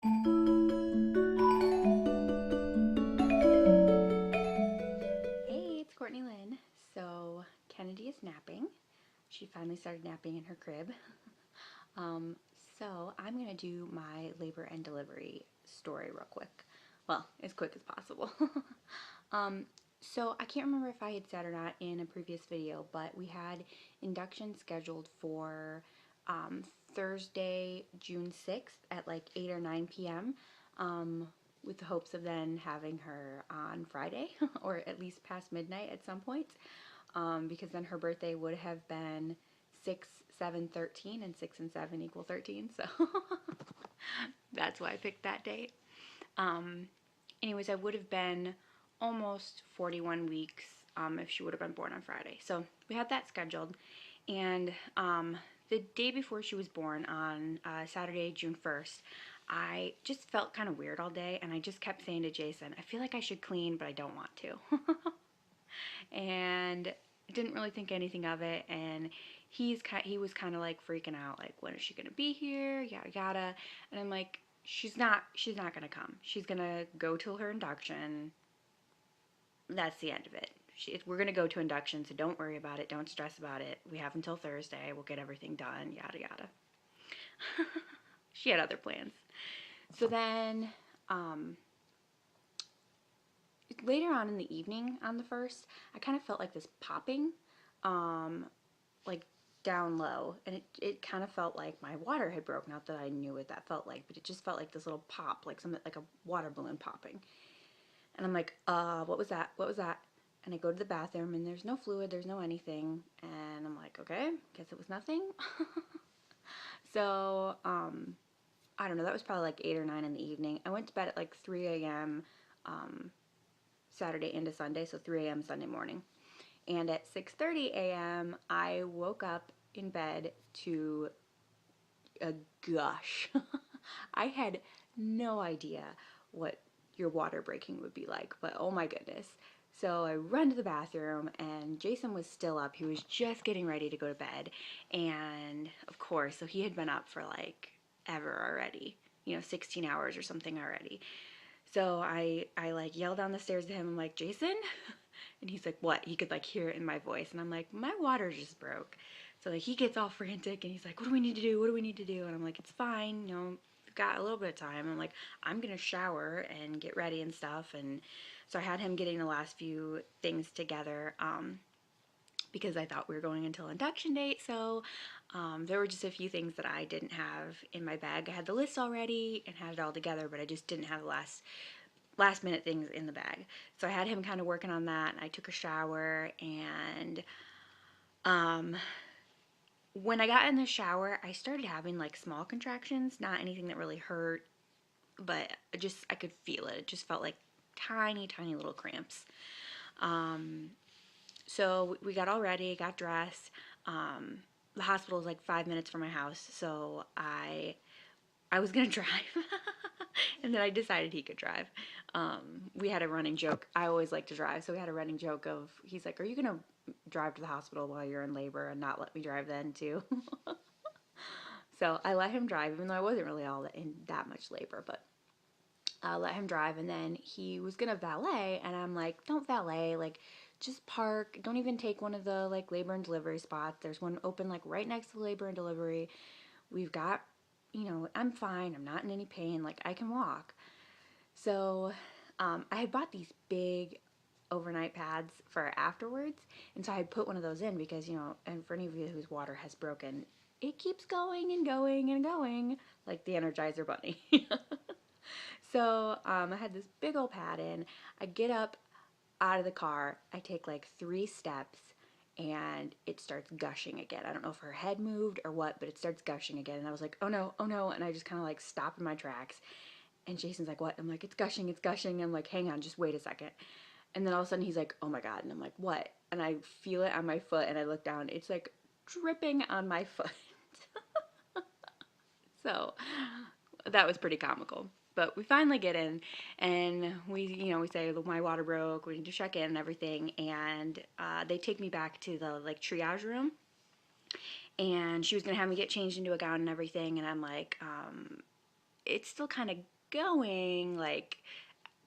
Hey, it's Courtney Lynn. So, Kennedy is napping. She finally started napping in her crib. Um, I'm going to do my labor and delivery story real quick. Well, as quick as possible. um, I can't remember if I had said or not in a previous video, but we had induction scheduled for um, Thursday, June 6th at like 8 or 9 p.m. With the hopes of then having her on Friday or at least past midnight at some point, because then her birthday would have been 6, 7, 13, and 6 and 7 equal 13. So that's why I picked that date. Um, Anyways, I would have been almost 41 weeks if she would have been born on Friday. So we had that scheduled. And the day before she was born, on Saturday, June 1st, I just felt kind of weird all day. And I just kept saying to Jason, I feel like I should clean, but I don't want to. And didn't really think anything of it. And he was kind of like freaking out, like, when is she gonna be here, yada yada. And I'm like, she's not gonna come. She's gonna go till her induction. That's the end of it. We're gonna go to induction, so don't worry about it, don't stress about it. We have until Thursday, we'll get everything done, yada yada. She had other plans. So then um, later on in the evening on the first, I kind of felt like this popping, um, like down low, and it kind of felt like my water had broke. Not that I knew what that felt like, but it just felt like this little pop, like something like a water balloon popping. And I'm like, what was that? What was that? And I go to the bathroom, and there's no fluid, there's no anything, and I'm like, okay, guess it was nothing. So I don't know. That was probably like 8 or 9 in the evening. I went to bed at like 3 a.m. Um, Saturday into Sunday, so 3 a.m. Sunday morning. And at 6:30 a.m., I woke up in bed to a gush. I had no idea what your water breaking would be like, but oh my goodness. So I run to the bathroom, and Jason was still up. He was just getting ready to go to bed. And of course, so he had been up for like ever already, 16 hours or something already. So I like yell down the stairs to him. I'm like, Jason? And he's like, what? He could like hear it in my voice. And I'm like, my water just broke. So like he gets all frantic, and he's like, what do we need to do? What do we need to do? And I'm like, it's fine. We've got a little bit of time. I'm like, I'm going to shower and get ready and stuff. And so I had him getting the last few things together, because I thought we were going until induction date. So there were just a few things that I didn't have in my bag. I had the list already and had it all together, but I just didn't have the last minute things in the bag. So I had him kind of working on that, and I took a shower. And um, when I got in the shower, I started having like small contractions, not anything that really hurt, but I could feel it. It just felt like tiny, tiny little cramps. Um, so we got all ready, got dressed. The hospital is like 5 minutes from my house, so I was gonna drive, and then I decided he could drive. We had a running joke. I always like to drive, so we had a running joke of, he's like, "Are you gonna drive to the hospital while you're in labor and not let me drive then too?" So I let him drive, even though I wasn't really all in that much labor, but I let him drive. And then he was gonna valet, and I'm like, "Don't valet, like." Just park. Don't even take one of the like labor and delivery spots. There's one open like right next to the labor and delivery. We've got, I'm fine. I'm not in any pain. Like, I can walk. So I had bought these big overnight pads for afterwards. And so I had put one of those in because, and for any of you whose water has broken, it keeps going and going and going like the Energizer Bunny. So I had this big old pad in. I get up out of the car. I take like 3 steps, and it starts gushing again. I don't know if her head moved or what, but it starts gushing again. And I was like, oh no, oh no. And I just kind of like stop in my tracks. And Jason's like, what? I'm like, it's gushing, it's gushing. I'm like, hang on, just wait a second. And then all of a sudden he's like, oh my God. And I'm like, what? And I feel it on my foot, and I look down. It's like dripping on my foot. So that was pretty comical. But we finally get in, and we say, look, my water broke, we need to check in and everything. And they take me back to the like triage room, and she was gonna have me get changed into a gown and everything. And I'm like, it's still kind of going, like,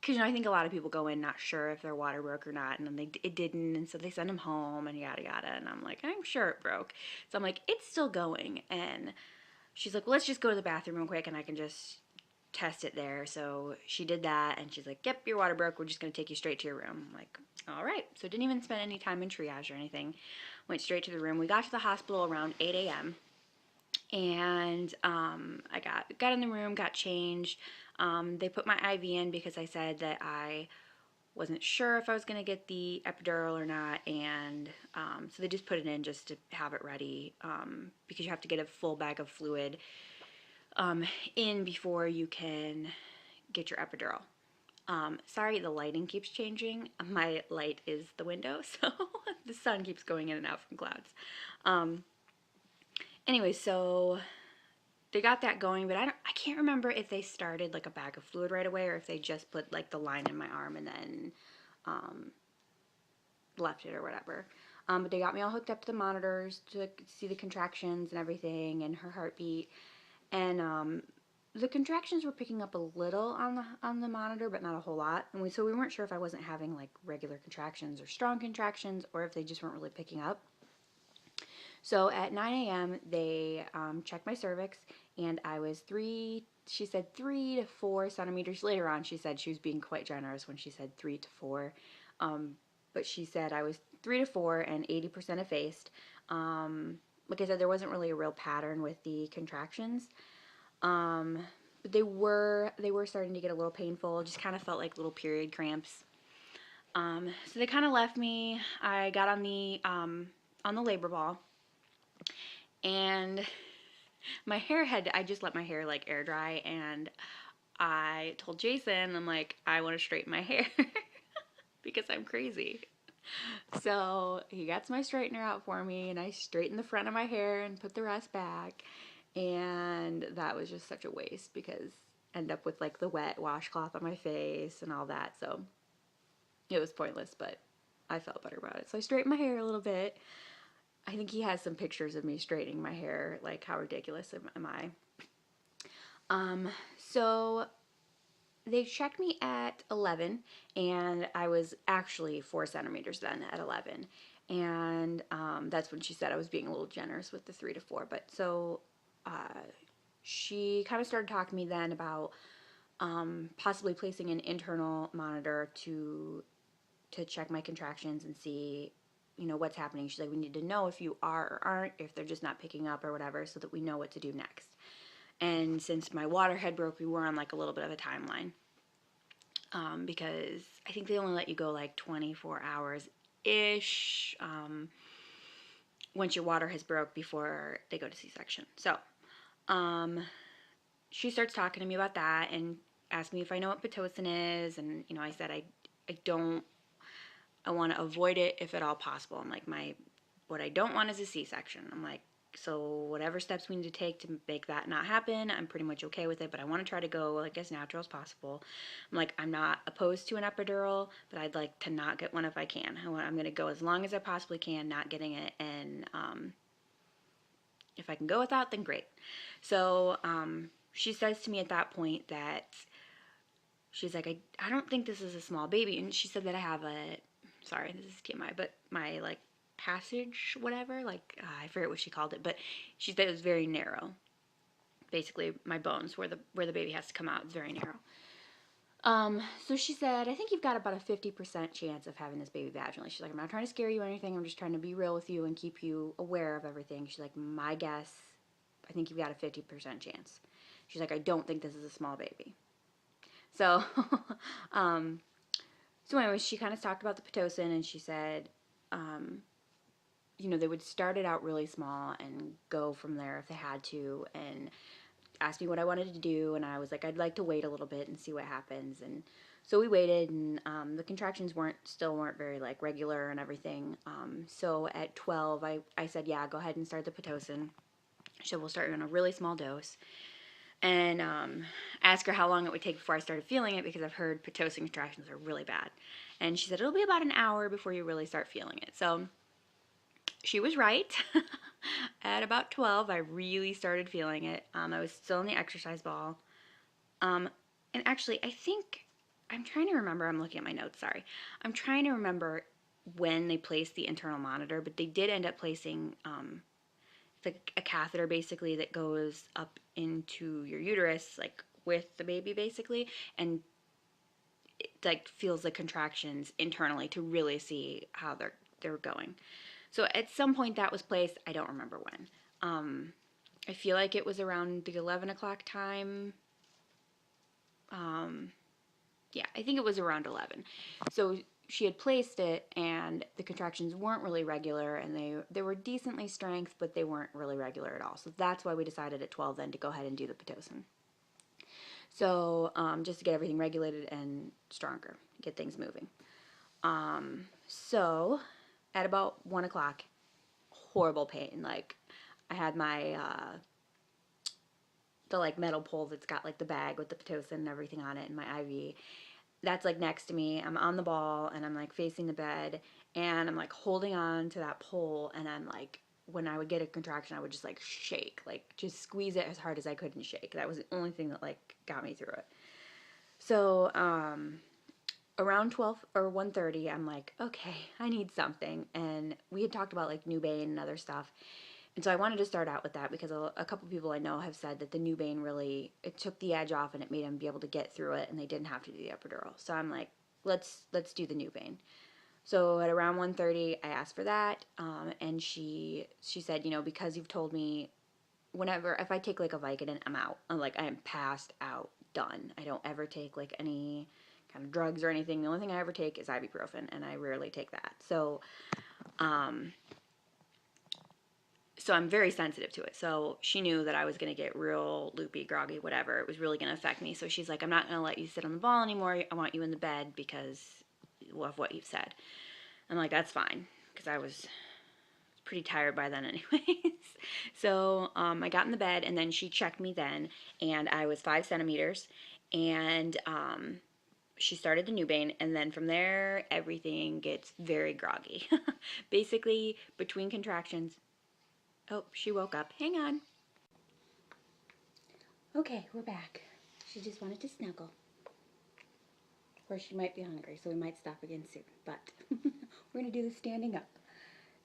because, you know, I think a lot of people go in not sure if their water broke or not, and then it didn't, and so they send them home, and yada yada, and I'm like, I'm sure it broke. So I'm like, it's still going, and she's like, well, let's just go to the bathroom real quick, and I can just test it there. So she did that, and she's like, yep, your water broke, we're just going to take you straight to your room. I'm like, all right. So didn't even spend any time in triage or anything. Went straight to the room. We got to the hospital around 8 a.m. And I got in the room, got changed. They put my IV in because I said that I wasn't sure if I was going to get the epidural or not, and so they just put it in just to have it ready, because you have to get a full bag of fluid in before you can get your epidural. Sorry, the lighting keeps changing. My light is the window, so the sun keeps going in and out from clouds. Anyway, so they got that going, but I can't remember if they started like a bag of fluid right away or if they just put like the line in my arm and then left it or whatever. But they got me all hooked up to the monitors to see the contractions and everything and her heartbeat. And the contractions were picking up a little on the monitor, but not a whole lot. And so we weren't sure if I wasn't having like regular contractions or strong contractions, or if they just weren't really picking up. So at 9 a.m. they checked my cervix, and I was she said 3 to 4 centimeters. Later on, she said she was being quite generous when she said 3 to 4. But she said I was 3 to 4 and 80% effaced. Like I said, there wasn't really a real pattern with the contractions. But they were starting to get a little painful. Just kind of felt like little period cramps. So they kind of left me. I got on the labor ball, and my hair I just let my hair like air dry, and I told Jason, I'm like, I want to straighten my hair because I'm crazy. So he gets my straightener out for me, and I straightened the front of my hair and put the rest back. And that was just such a waste because I ended up with like the wet washcloth on my face and all that. So it was pointless, but I felt better about it. So I straightened my hair a little bit. I think he has some pictures of me straightening my hair. Like, how ridiculous am I? So they checked me at 11, and I was actually 4 centimeters then at 11. And that's when she said I was being a little generous with the 3 to 4. But so she kind of started talking to me then about possibly placing an internal monitor to check my contractions and see, you know, what's happening. She's like, we need to know if you are or aren't, if they're just not picking up or whatever, so that we know what to do next. And since my water had broke, we were on like a little bit of a timeline, because I think they only let you go like 24 hours ish, once your water has broke before they go to C-section. So she starts talking to me about that and asked me if I know what Pitocin is, and you know, I said I don't. I want to avoid it if at all possible. I'm like, what I don't want is a C-section. I'm like, so whatever steps we need to take to make that not happen, I'm pretty much okay with it, but I want to try to go like as natural as possible. I'm like, I'm not opposed to an epidural, but I'd like to not get one if I can. I'm going to go as long as I possibly can, not getting it, and if I can go without, then great. So she says to me at that point that she's like, I don't think this is a small baby, and she said that I have sorry, this is TMI, but my like passage, whatever, like I forget what she called it, but she said it was very narrow. Basically, my bones where the baby has to come out is very narrow. So she said, I think you've got about a 50% chance of having this baby vaginally. She's like, I'm not trying to scare you or anything. I'm just trying to be real with you and keep you aware of everything. She's like, my guess, I think you've got a 50% chance. She's like, I don't think this is a small baby. So, so anyways, she kind of talked about the Pitocin, and she said, you know, they would start it out really small and go from there if they had to, and asked me what I wanted to do, and I was like, I'd like to wait a little bit and see what happens. And so we waited, and the contractions still weren't very like regular and everything. So at 12, I said, yeah, go ahead and start the Pitocin. She said, we'll start you on a really small dose, and ask her how long it would take before I started feeling it, because I've heard Pitocin contractions are really bad. And she said, it'll be about an hour before you really start feeling it. So she was right. At about 12, I really started feeling it. I was still in the exercise ball. Um, and actually, I think I'm trying to remember. I'm looking at my notes. Sorry, I'm trying to remember when they placed the internal monitor, but they did end up placing like a catheter basically that goes up into your uterus, like with the baby basically, and it like feels the contractions internally to really see how they're going. So at some point that was placed. I don't remember when. I feel like it was around the 11 o'clock time. Um, yeah, I think it was around 11. So she had placed it, and the contractions weren't really regular, and they were decently strength, but they weren't really regular at all. So that's why we decided at 12 then to go ahead and do the pitocin. So just to get everything regulated and stronger, get things moving. So at about 1 o'clock, horrible pain. Like I had my the like metal pole that's got like the bag with the pitocin and everything on it, and my IV. That's like next to me. I'm on the ball and I'm like facing the bed, and I'm like holding on to that pole, and I'm like, when I would get a contraction, I would just like shake, like just squeeze it as hard as I could and shake. That was the only thing that like got me through it. So around 12 or 1:30, I'm like, okay, I need something. And we had talked about like NuBane and other stuff. And so I wanted to start out with that because a couple people I know have said that the NuBane really, it took the edge off and it made them be able to get through it, and they didn't have to do the epidural. So I'm like, let's do the NuBane. So at around 1:30, I asked for that, and she said, because you've told me whenever if I take like a Vicodin, I'm out. I'm like I am passed out, done. I don't ever take like any kind of drugs or anything. The only thing I ever take is ibuprofen, and I rarely take that. Um, so I'm very sensitive to it. So she knew that I was going to get real loopy, groggy, whatever. It was really going to affect me. So she's like, I'm not going to let you sit on the ball anymore. I want you in the bed because of what you've said. I'm like, that's fine, because I was pretty tired by then anyways. So I got in the bed, and then she checked me then, and I was 5 centimeters, and she started the NuBane, and then from there everything gets very groggy. Basically between contractions. Oh, she woke up. Hang on. Okay, we're back. She just wanted to snuggle. Or she might be hungry, so we might stop again soon. But we're going to do the standing up.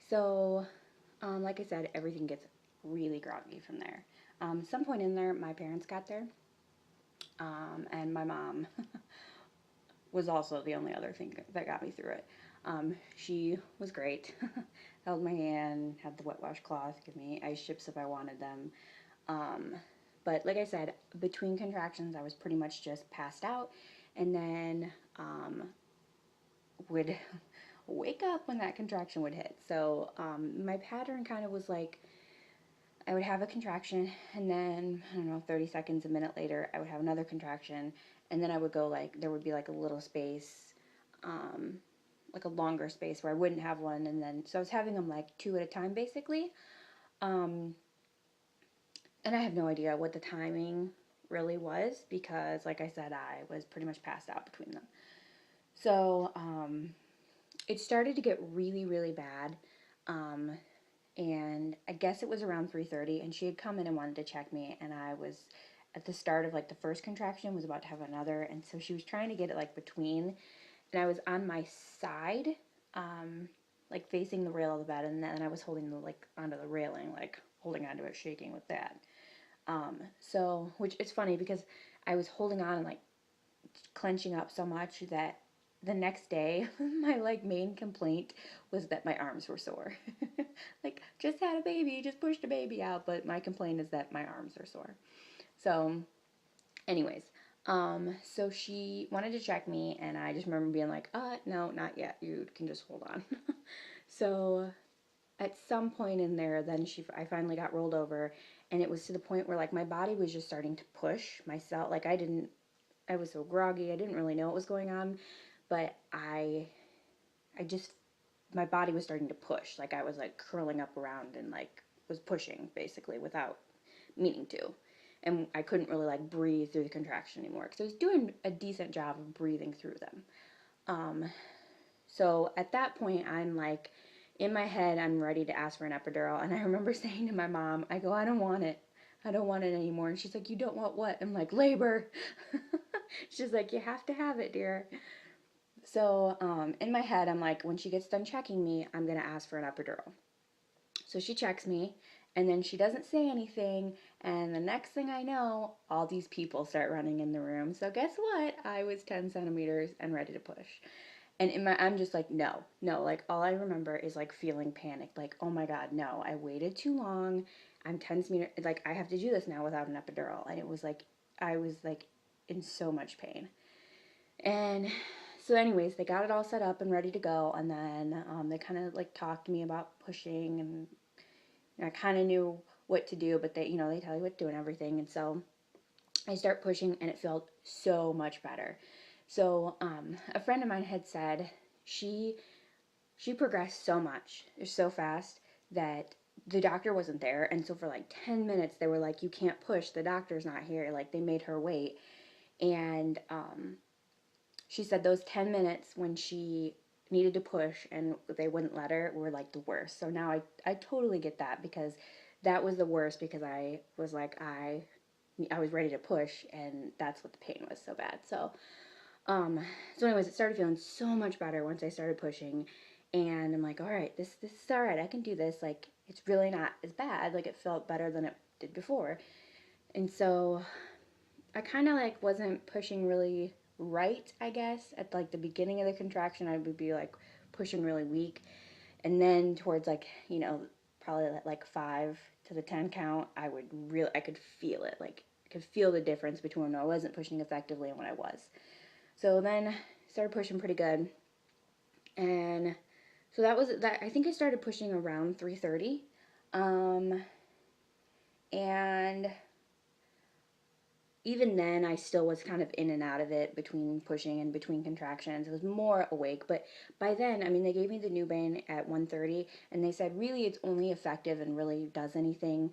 So, like I said, everything gets really groggy from there. Some point in there, my parents got there, and my mom was also the only other thing that got me through it. She was great. Held my hand, had the wet washcloth, give me ice chips if I wanted them. Um, but like I said, between contractions, I was pretty much just passed out, and then would wake up when that contraction would hit. So my pattern kind of was like I would have a contraction, and then, I don't know, 30 seconds, a minute later, I would have another contraction, and then I would go like, there would be like a little space, um, like a longer space where I wouldn't have one, and then, so I was having them like two at a time basically. Um, and I have no idea what the timing really was because, like I said, I was pretty much passed out between them. So it started to get really, really bad. Um, and I guess it was around 3:30, and she had come in and wanted to check me, and I was at the start of like the first contraction, was about to have another, and so she was trying to get it like between, and I was on my side, like facing the rail of the bed, and then I was holding the like onto the railing, like holding onto it, shaking with that. So which it's funny because I was holding on and like clenching up so much that the next day my like main complaint was that my arms were sore. Like just had a baby, just pushed a baby out, but my complaint is that my arms are sore. So anyways, so she wanted to check me, and I just remember being like, no, not yet, you can just hold on. So at some point in there, then I finally got rolled over, and it was to the point where like my body was just starting to push myself. Like I was so groggy, I didn't really know what was going on, but I just, my body was starting to push. Like I was like curling up around and like was pushing basically without meaning to. And I couldn't really like breathe through the contraction anymore because I was doing a decent job of breathing through them. Um, so at that point, I'm like, in my head, I'm ready to ask for an epidural. And I remember saying to my mom, I go, I don't want it. I don't want it anymore. And she's like, you don't want what? I'm like, labor. She's like, you have to have it, dear. So in my head, I'm like, when she gets done checking me, I'm going to ask for an epidural. So she checks me, and then she doesn't say anything. And the next thing I know, all these people start running in the room. So guess what? I was 10 centimeters and ready to push. And I'm just like, no, no. Like, all I remember is like feeling panicked. Like, oh my God, no, I waited too long. I'm 10 centimeters. Like, I have to do this now without an epidural. And it was like, I was like in so much pain. And so, anyways, they got it all set up and ready to go. And then they kind of like talked to me about pushing, and I kind of knew what to do, but they tell you what to do and everything. And so I start pushing, and it felt so much better. So a friend of mine had said she she progressed so much, so fast that the doctor wasn't there, and so for like 10 minutes they were like, you can't push, the doctor's not here. Like, they made her wait. And she said those 10 minutes when she needed to push and they wouldn't let her were like the worst. So now I totally get that, because that was the worst, because I was like, I was ready to push, and that's what the pain was so bad. Um so anyways, it started feeling so much better once I started pushing, and I'm like, all right, this is all right. I can do this. Like, it's really not as bad. Like, it felt better than it did before. And so I kind of like wasn't pushing really right, I guess. At like the beginning of the contraction, I would be like pushing really weak. And then towards like, probably like 5 to the 10 count, I could feel it. Like, I could feel the difference between when I wasn't pushing effectively and when I was. So then I started pushing pretty good. And so that was that. I think I started pushing around 3:30. Um, and even then, I still was kind of in and out of it between pushing and between contractions. I was more awake, but by then, I mean, they gave me the Nubain at 1:30, and they said really it's only effective and really does anything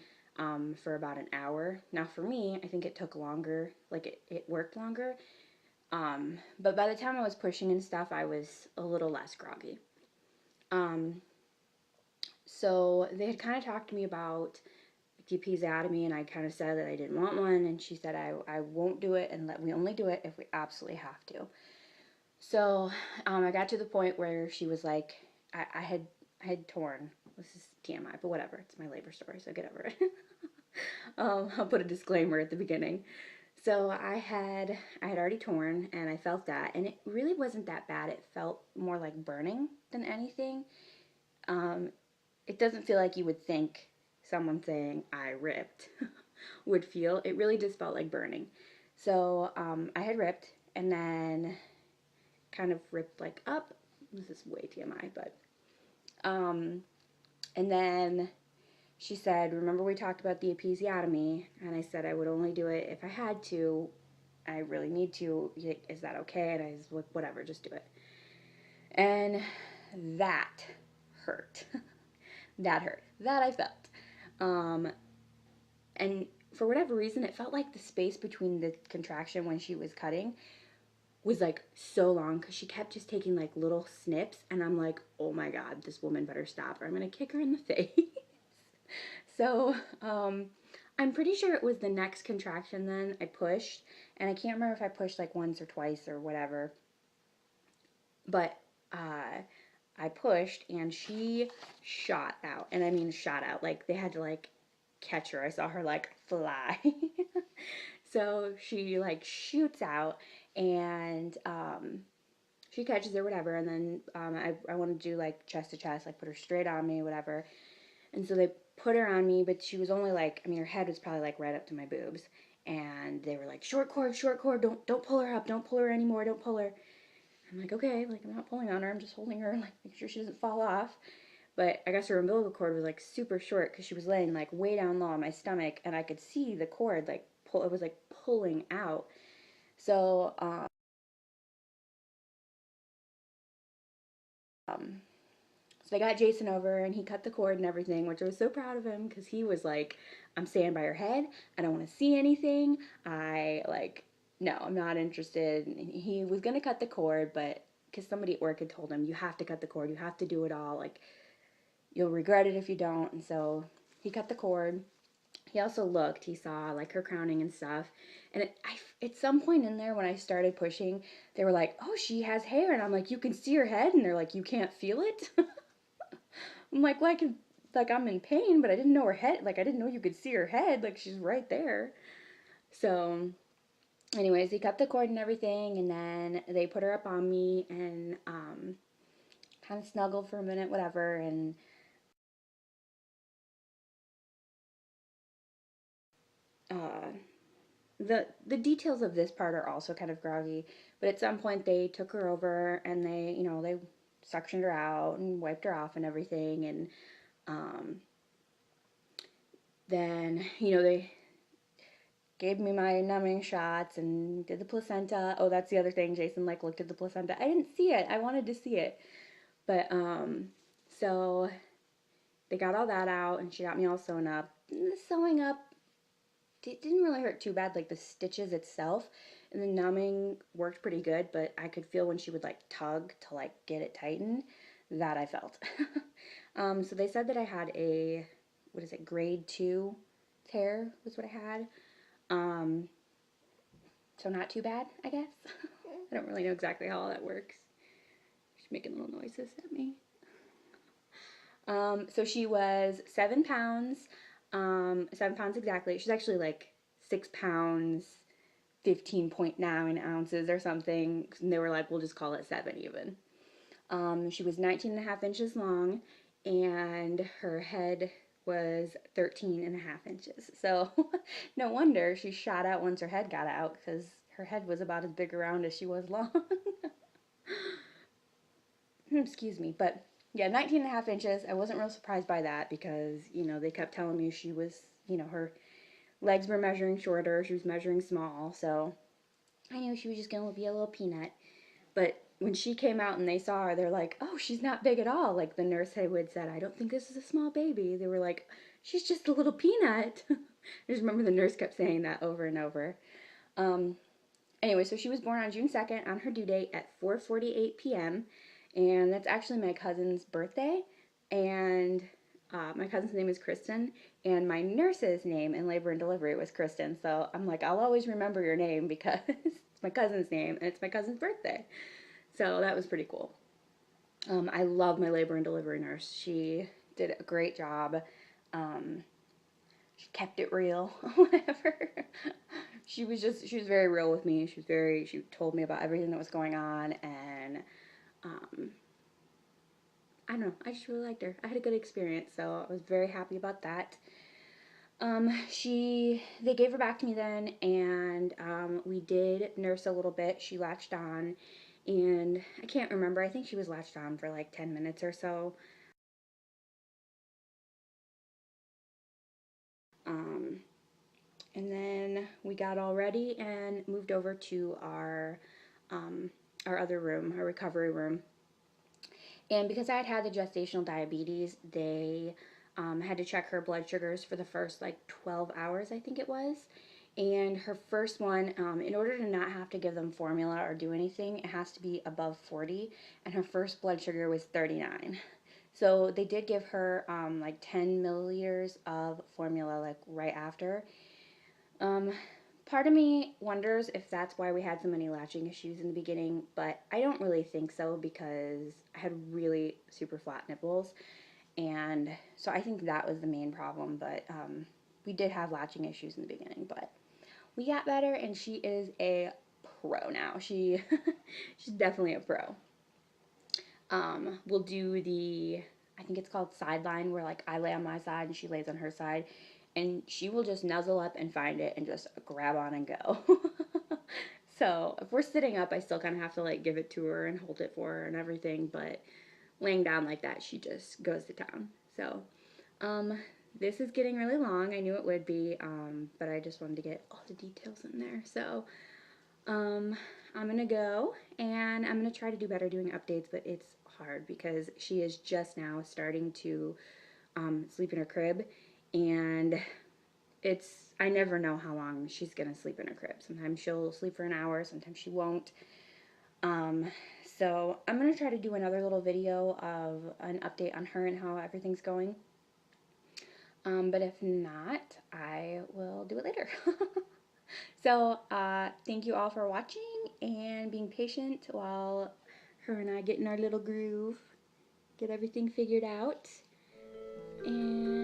for about an hour. Now, for me, I think it took longer, like it worked longer. But by the time I was pushing and stuff, I was a little less groggy. Um, so they had kind of talked to me about the episiotomy, and I kind of said that I didn't want one, and she said I won't do it, and we only do it if we absolutely have to. So I got to the point where she was like, I had torn. This is TMI, but whatever. It's my labor story, so get over it. I'll put a disclaimer at the beginning. So I had already torn, and I felt that, and it really wasn't that bad. It felt more like burning than anything. Um, it doesn't feel like you would think someone saying I ripped would feel. It really just felt like burning. So I had ripped, and then kind of ripped like up. This is way TMI, but um, and then she said, "Remember we talked about the episiotomy?" And I said I would only do it if I had to. I really need to. Is that okay? And I was like, whatever, just do it. And that hurt. That hurt. That I felt. Um, and for whatever reason, it felt like the space between the contraction when she was cutting was like so long, because she kept just taking like little snips, and I'm like, oh my God, this woman better stop or I'm gonna kick her in the face. So I'm pretty sure it was the next contraction then I pushed, and I can't remember if I pushed like once or twice or whatever, but I pushed, and she shot out, and I mean shot out, like they had to like catch her. I saw her like fly. So she like shoots out, and she catches her, whatever, and then I wanted to do like chest to chest, like put her straight on me, whatever. And so they put her on me, but she was only like, I mean, her head was probably like right up to my boobs, and they were like, short cord, don't pull her up, don't pull her anymore, don't pull her. I'm like, okay, like I'm not pulling on her, I'm just holding her, like make sure she doesn't fall off. But I guess her umbilical cord was like super short, because she was laying like way down low on my stomach, and I could see the cord like pull. It was like pulling out. So um, so they got Jason over, and he cut the cord and everything, which I was so proud of him, because he was like, I'm staying by your head. I don't want to see anything. No, I'm not interested. And he was going to cut the cord, but because somebody at work had told him, you have to cut the cord. You have to do it all. Like, you'll regret it if you don't. And so he cut the cord. He also looked, he saw like her crowning and stuff. And at some point in there when I started pushing, they were like, "Oh, she has hair." And I'm like, "You can see her head." And they're like, "You can't feel it?" I'm like, "Well, I can, like, I'm in pain, but I didn't know her head. Like, I didn't know you could see her head. Like, she's right there." So, anyways, he cut the cord and everything. And then they put her up on me and kind of snuggled for a minute, whatever. And uh, the details of this part are also kind of groggy, but at some point they took her over and they suctioned her out and wiped her off and everything, and um, then they gave me my numbing shots and did the placenta. Oh, that's the other thing. Jason like looked at the placenta. I didn't see it. I wanted to see it, but so they got all that out and she got me all sewn up. The sewing up it didn't really hurt too bad, like the stitches itself, and the numbing worked pretty good, but I could feel when she would like tug to like get it tightened, that I felt. So they said that I had a, what is it, grade 2 tear was what I had. Um, so not too bad, I guess. I don't really know exactly how all that works. She's making little noises at me. So she was 7 pounds, 7 pounds exactly. She's actually like 6 pounds, 15.9 ounces or something. And they were like, we'll just call it 7 even. She was 19 and a half inches long, and her head was 13 and a half inches. So no wonder she shot out once her head got out, because her head was about as big around as she was long. Excuse me. But yeah, 19 and a half inches. I wasn't real surprised by that because, they kept telling me she was, her legs were measuring shorter, she was measuring small. So I knew she was just going to be a little peanut. But when she came out and they saw her, they're like, "Oh, she's not big at all." Like the nurse had said, "I don't think this is a small baby." They were like, "She's just a little peanut." I just remember the nurse kept saying that over and over. Um, anyway, so she was born on June 2nd on her due date at 4:48 p.m. And that's actually my cousin's birthday. And my cousin's name is Kristen, and my nurse's name in labor and delivery was Kristen. So I'm like, I'll always remember your name because it's my cousin's name and it's my cousin's birthday. So that was pretty cool. I love my labor and delivery nurse. She did a great job. Um, she kept it real, whatever. She was very real with me. She told me about everything that was going on, and um, I don't know, I just really liked her. I had a good experience, so I was very happy about that. They gave her back to me then, and we did nurse a little bit. She latched on, and I can't remember. I think she was latched on for like 10 minutes or so. Um, and then we got all ready and moved over to our other room, our recovery room. And because I had had the gestational diabetes, they had to check her blood sugars for the first like 12 hours, I think it was. And her first one, in order to not have to give them formula or do anything, it has to be above 40. And her first blood sugar was 39. So they did give her like 10 milliliters of formula like right after. Um, Part of me wonders if that's why we had so many latching issues in the beginning, but I don't really think so because I had really super flat nipples, and so I think that was the main problem. But we did have latching issues in the beginning, but we got better, and she is a pro now. She's definitely a pro. We'll do I think it's called sideline, where like I lay on my side and she lays on her side, and she will just nuzzle up and find it and just grab on and go. So if we're sitting up, I still kind of have to like give it to her and hold it for her and everything, but laying down like that, she just goes to town. So um, this is getting really long. I knew it would be, but I just wanted to get all the details in there. So um, I'm gonna go and I'm gonna try to do better doing updates, but it's hard because she is just now starting to sleep in her crib, and I never know how long she's gonna sleep in her crib. Sometimes she'll sleep for an hour, sometimes she won't. Um, so I'm gonna try to do another little video of an update on her and how everything's going. But if not, I will do it later. So, thank you all for watching and being patient while her and I get in our little groove, get everything figured out. And